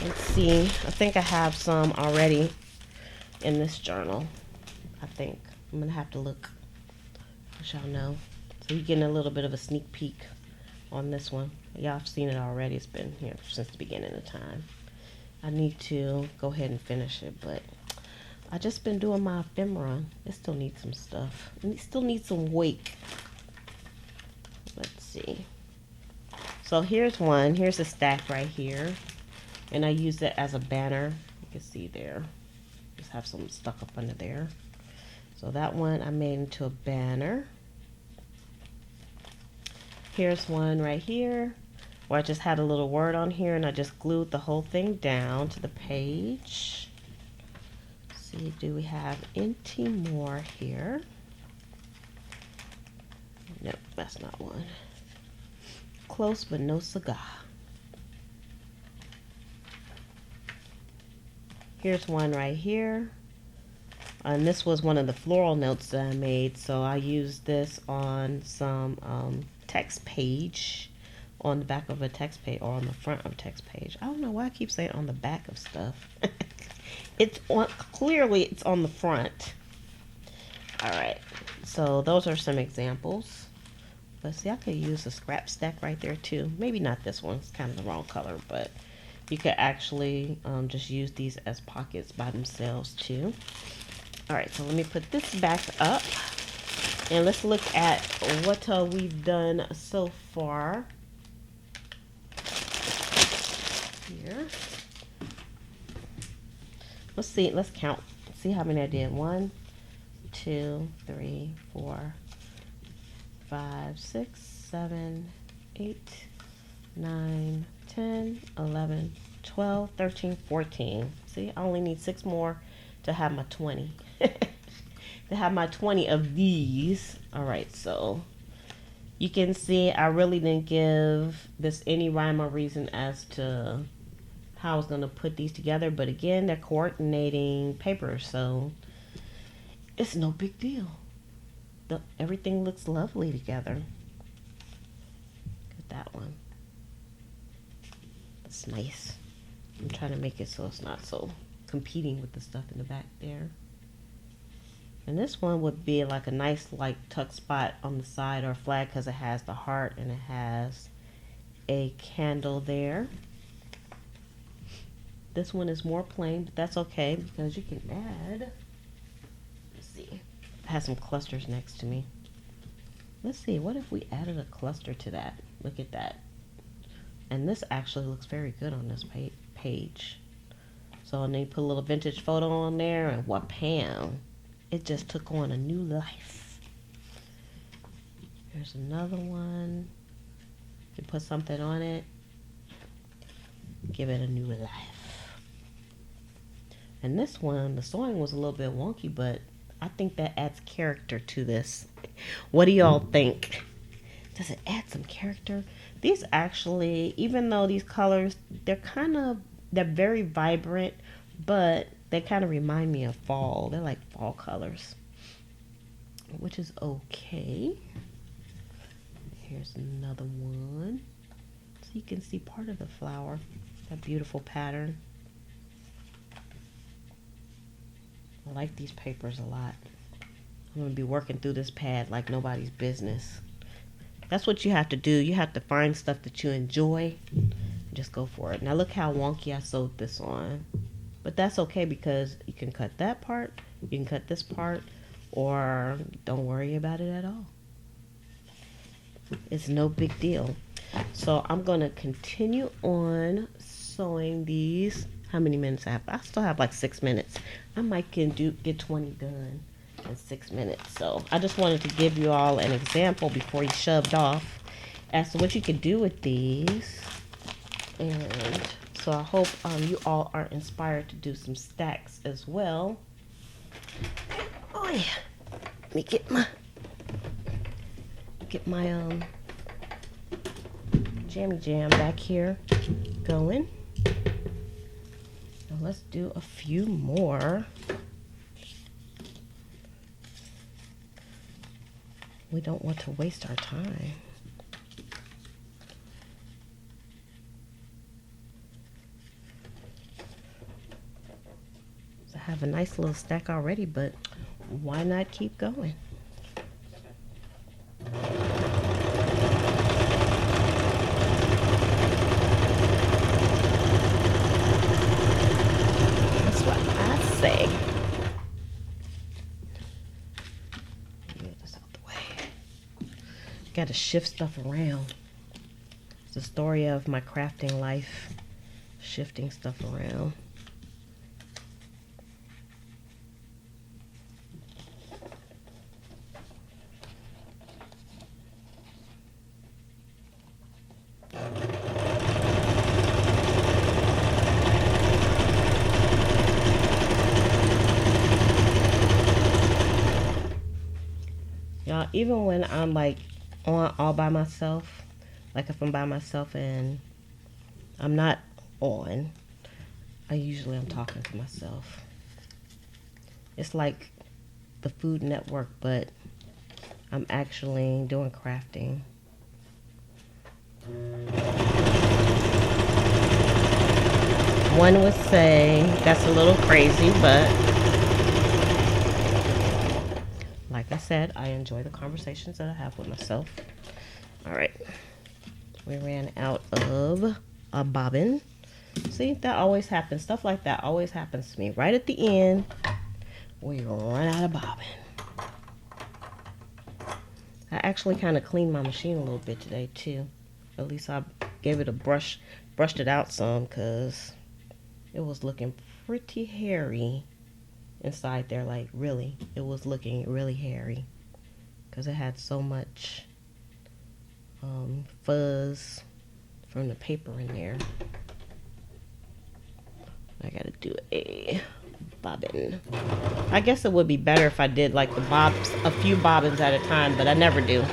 S1: and see. I think I have some already in this journal. I think I'm gonna have to look. Let y'all know. So you're getting a little bit of a sneak peek on this one. Y'all have seen it already. It's been here since the beginning of time. I need to go ahead and finish it, but I just been doing my ephemera. It still needs some stuff. It still needs some weight. Let's see. So here's one. Here's a stack right here. And I use it as a banner. You can see there. Just have some stuck up under there. So that one I made into a banner. Here's one right here where I just had a little word on here and I just glued the whole thing down to the page. Let's see, do we have any more here? Nope, that's not one. Close but no cigar. Here's one right here. And this was one of the floral notes that I made, so I used this on some text page, on the back of a text page, or on the front of a text page. I don't know why I keep saying on the back of stuff. It's on, clearly it's on the front. All right, so those are some examples. But see, I could use a scrap stack right there too. Maybe not this one, it's kind of the wrong color, but you could actually just use these as pockets by themselves too. All right, so let me put this back up and let's look at what we've done so far. Here. Let's see, let's count. See how many I did. 1, 2, 3, 4, 5, 6, 7, 8, 9, 10, 11, 12, 13, 14. See, I only need 6 more to have my 20. To have my 20 of these. All right, so you can see I really didn't give this any rhyme or reason as to how I was going to put these together, but again, they're coordinating papers, so it's no big deal. Everything looks lovely together. Look at that one. That's nice. I'm trying to make it so it's not so competing with the stuff in the back there. And this one would be like a nice like tuck spot on the side or flag because it has the heart and it has a candle there. This one is more plain, but that's okay because you can add, let's see, it has some clusters next to me. Let's see, what if we added a cluster to that? Look at that. And this actually looks very good on this page. So and then you put a little vintage photo on there and wham, it just took on a new life. Here's another one. You put something on it, give it a new life. And this one, the sewing was a little bit wonky, but I think that adds character to this. What do y'all think? Does it add some character? These actually, even though these colors, they're very vibrant, but they kind of remind me of fall. They're like fall colors, which is okay. Here's another one. So you can see part of the flower, that beautiful pattern. I like these papers a lot. I'm going to be working through this pad like nobody's business. That's what you have to do. You have to find stuff that you enjoy. Just go for it. Now look how wonky I sewed this on. But that's okay because you can cut that part, you can cut this part, or don't worry about it at all. It's no big deal. So I'm going to continue on sewing these. How many minutes I have? I still have like 6 minutes. I might get 20 done in 6 minutes. So I just wanted to give you all an example before you shoved off as to what you can do with these. And so I hope you all are inspired to do some stacks as well. Oh yeah, let me get my jammy jam back here going. Now let's do a few more. We don't want to waste our time. I have a nice little stack already, but why not keep going? That's what I say. Got to shift stuff around. It's the story of my crafting life, shifting stuff around. Y'all, even when I'm like on all by myself, like if I'm by myself and I'm not on, I'm talking to myself. It's like the Food Network, but I'm actually doing crafting. One would say that's a little crazy, but like I said, I enjoy the conversations that I have with myself. All right. We ran out of a bobbin. See, that always happens. Stuff like that always happens to me. Right at the end, we run out of bobbin. I actually kind of cleaned my machine a little bit today, too. At least I gave it a brush, brushed it out some, because it was looking pretty hairy inside there. Like, really, it was looking really hairy because it had so much fuzz from the paper in there. I gotta do a bobbin. I guess it would be better if I did like a few bobbins at a time, but I never do.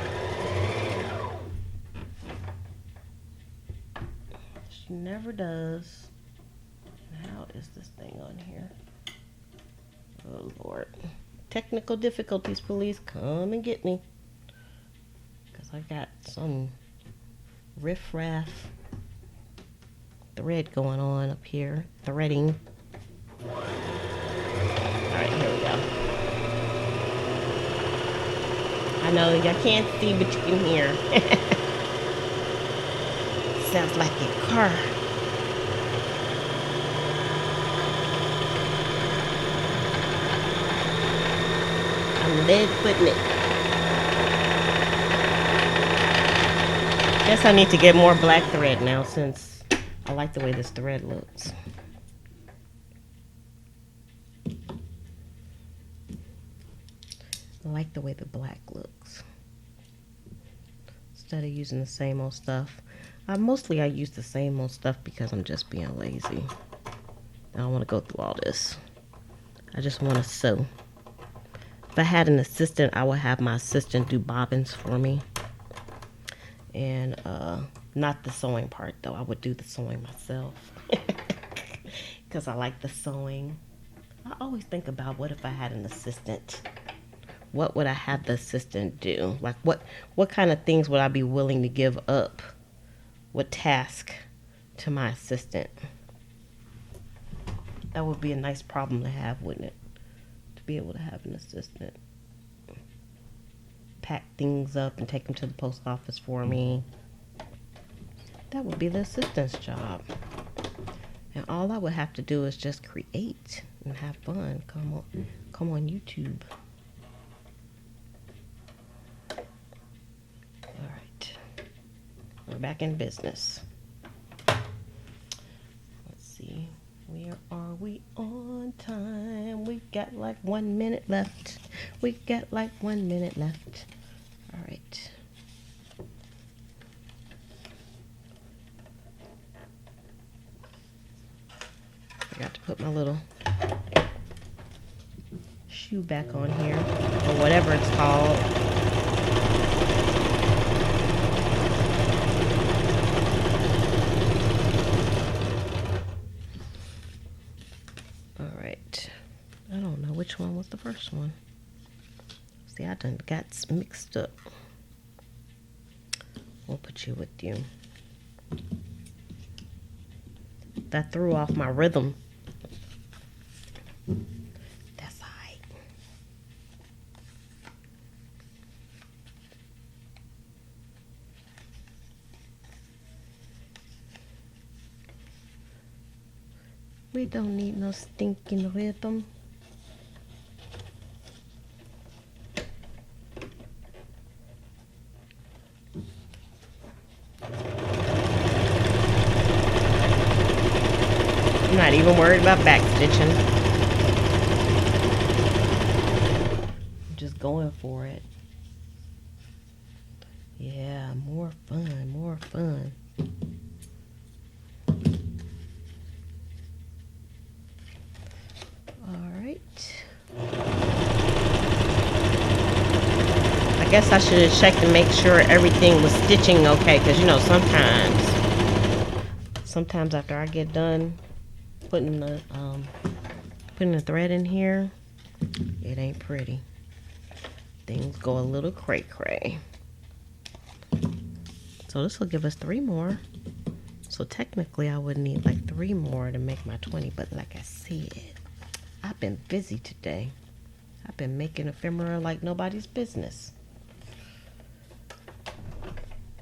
S1: She never does. How is this thing on here? Oh Lord. Technical difficulties, police, come and get me. Because I got some riff-raff thread going on up here. Threading. Alright, here we go. I know y'all can't see, but you can hear. Sounds like a car. I'm lead footing it. Guess I need to get more black thread now since I like the way this thread looks. I like the way the black looks. Instead of using the same old stuff. Mostly I use the same old stuff because I'm just being lazy. I don't want to go through all this. I just want to sew. If I had an assistant, I would have my assistant do bobbins for me. And not the sewing part, though. I would do the sewing myself. Because I like the sewing. I always think about what if I had an assistant. What would I have the assistant do? Like what kind of things would I be willing to give up? What task to my assistant? That would be a nice problem to have, wouldn't it? To be able to have an assistant. Pack things up and take them to the post office for me. That would be the assistant's job. And all I would have to do is just create and have fun. Come on YouTube. All right. We're back in business. Let's see. Where are we on time? We got like 1 minute left. We got like 1 minute left. All right. I got to put my little shoe back on here, or whatever it's called. All right. I don't know which one was the first one. See, I done got mixed up. We'll put you with you. That threw off my rhythm. That's all right. We don't need no stinking rhythm. not even worried about back stitching. I'm just going for it. Yeah, more fun, more fun. Alright. I guess I should have checked to make sure everything was stitching okay, because you know sometimes after I get done putting the thread in here, it ain't pretty. Things go a little cray-cray. So this will give us 3 more. So technically I would need like 3 more to make my 20, but like I said, I've been busy today. I've been making ephemera like nobody's business.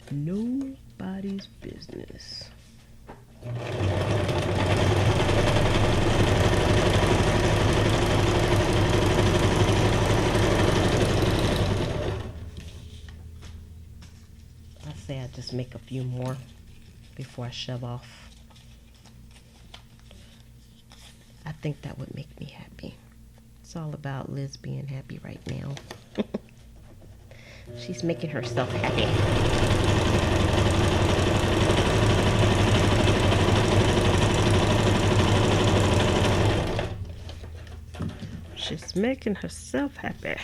S1: Nobody's business. I say I just make a few more before I shove off. I think that would make me happy. It's all about Liz being happy right now. She's making herself happy. She's making herself happy.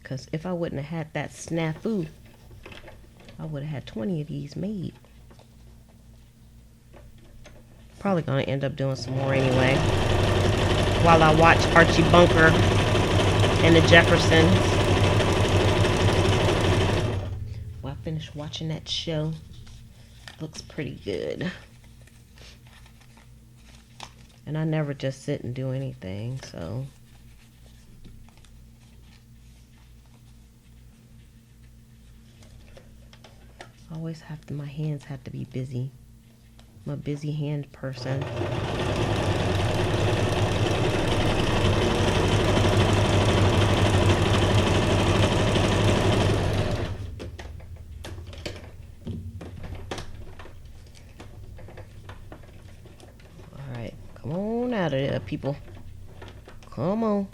S1: Because if I wouldn't have had that snafu, I would have had 20 of these made. Probably going to end up doing some more anyway, while I watch Archie Bunker and the Jeffersons. Well, I finished watching that show. Looks pretty good. And I never just sit and do anything, so always have to, my hands have to be busy. I'm a busy hand person. Alright, come on out of there, people. Come on.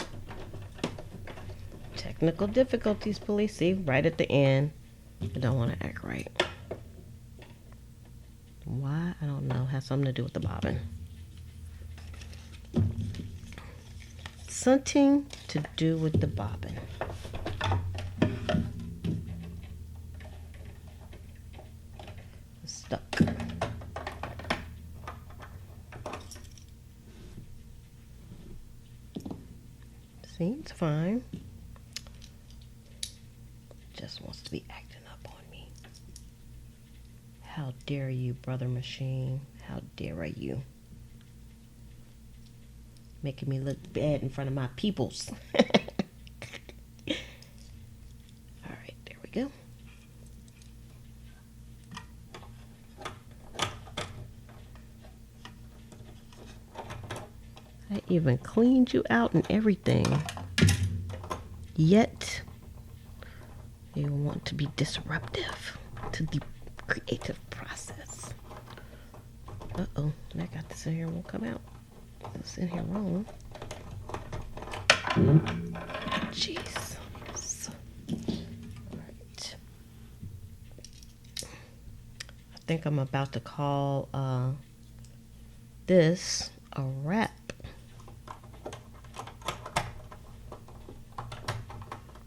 S1: Technical difficulties, police. See, right at the end. I don't want to act right. Why? I don't know. Has something to do with the bobbin. Something to do with the bobbin. Stuck. See, it's fine. Just wants to be acting up on me. How dare you, brother machine? How dare you? Making me look bad in front of my peoples. Alright, there we go. I even cleaned you out and everything. Yet, you want to be disruptive to the creative process. Uh-oh, I got this in here, won't come out. It's in here wrong. Jeez. Alright. I think I'm about to call this a wrap.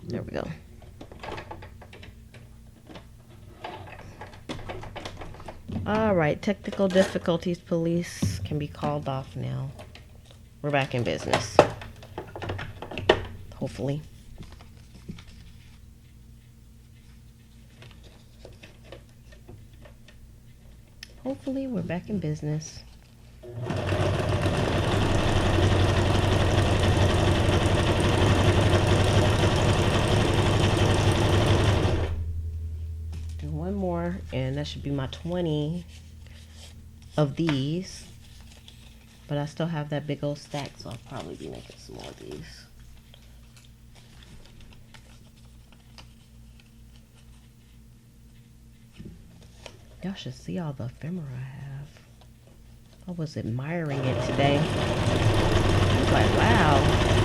S1: There we go. Alright, technical difficulties, police can be called off now. We're back in business. Hopefully. Hopefully, we're back in business. One more, and that should be my 20 of these. But I still have that big old stack, so I'll probably be making some more of these. Y'all should see all the ephemera I have. I was admiring it today. I was like, wow,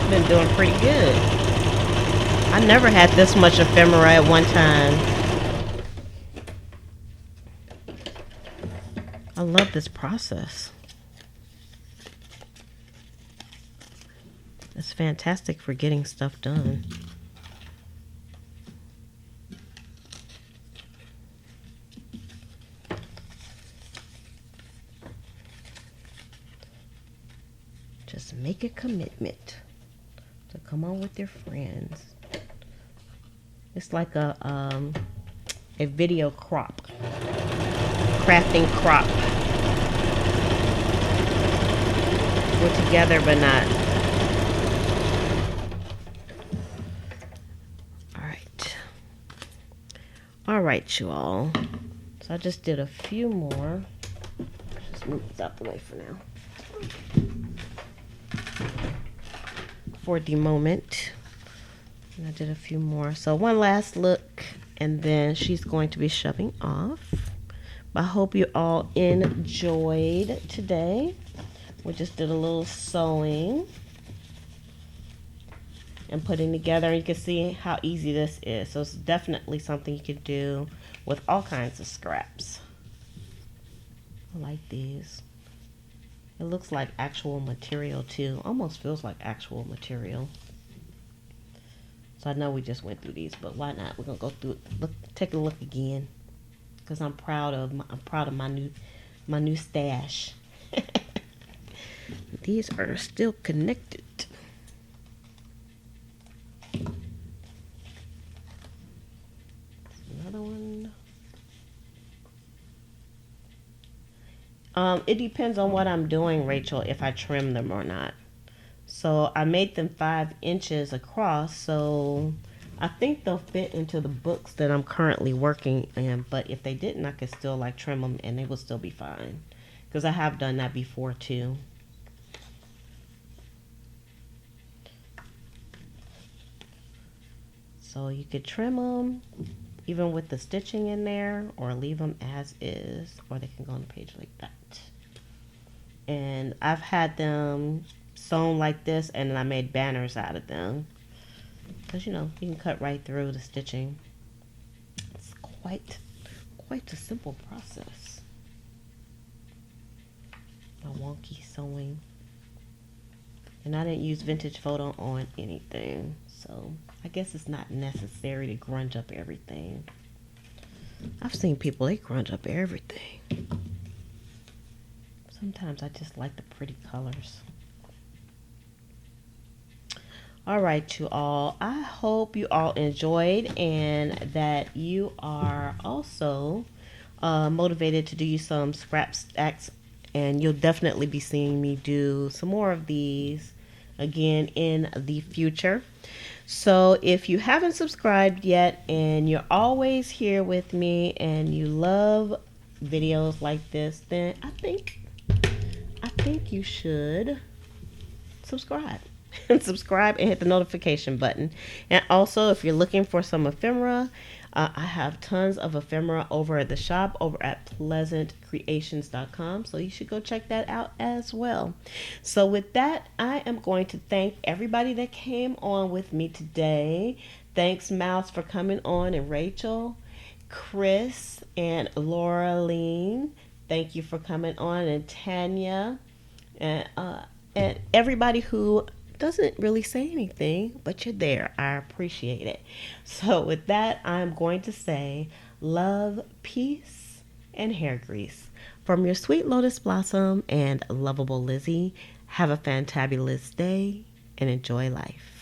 S1: I've been doing pretty good. I never had this much ephemera at one time. I love this process. It's fantastic for getting stuff done. Just make a commitment to come on with your friends. It's like a video crop, crafting crop. We're together but not. All right, you all. So I just did a few more. Just move this out the way for now. For the moment. And I did a few more. So one last look, and then she's going to be shoving off. But I hope you all enjoyed today. We just did a little sewing and putting together. You can see how easy this is. So it's definitely something you could do with all kinds of scraps. I like these. It looks like actual material too. Almost feels like actual material. So I know we just went through these, but why not? We're gonna go through it. Take a look again, because I'm proud of my new stash. These are still connected. Another one. It depends on what I'm doing, Rachel, if I trim them or not. So I made them 5 inches across, so I think they'll fit into the books that I'm currently working in. But if they didn't, I could still like trim them and they will still be fine, because I have done that before too. So you could trim them even with the stitching in there, or leave them as is, or they can go on the page like that. And I've had them sewn like this, and then I made banners out of them, because you know, you can cut right through the stitching. It's quite a simple process. No wonky sewing. And I didn't use vintage photo on anything, so I guess it's not necessary to grunge up everything. I've seen people, they grunge up everything. Sometimes I just like the pretty colors. All right, you all. I hope you all enjoyed, and that you are also motivated to do some scrap stacks. And you'll definitely be seeing me do some more of these again in the future. So if you haven't subscribed yet, and you're always here with me and you love videos like this, then I think you should subscribe. And subscribe and hit the notification button. And also, if you're looking for some ephemera, I have tons of ephemera over at the shop over at pleasantcreations.com, so you should go check that out as well. So with that, I am going to thank everybody that came on with me today. Thanks, Mouse, for coming on, and Rachel, Chris, and Lauraline. Thank you for coming on, and Tanya, and everybody who doesn't really say anything, but you're there. I appreciate it. So with that, I'm going to say love, peace, and hair grease. From your sweet Lotus Blossom and lovable Lizzie, have a fantabulous day and enjoy life.